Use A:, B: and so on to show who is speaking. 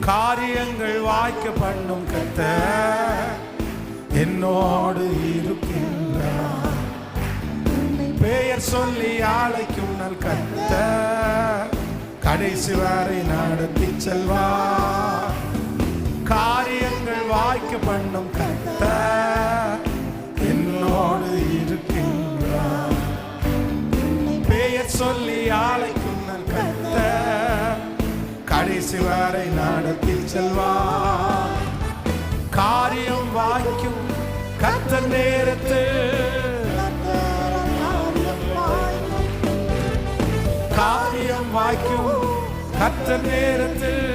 A: காரியங்கள் வாய்க்க பண்ணும் கர்த்தர் என்னோடு இருக்கின்றார். பெயர் சொல்லி அழைக்கும் நல் கர்த்தர் கடைசி வரை நடத்தி செல்வார். காரியங்கள் வாய்க்க பண்ணும் கர்த்தர் என்னோடு இருக்கின்றார். பெயர் சொல்லி அழைக்கும் நல் கர்த்தர் கடைசி வரை நடத்தி செல்வார். காரியம் வாய்க்கும் கர்த்தர் நேரத்தில், காரியம் வாய்க்கும் கர்த்தர் நேரத்தில்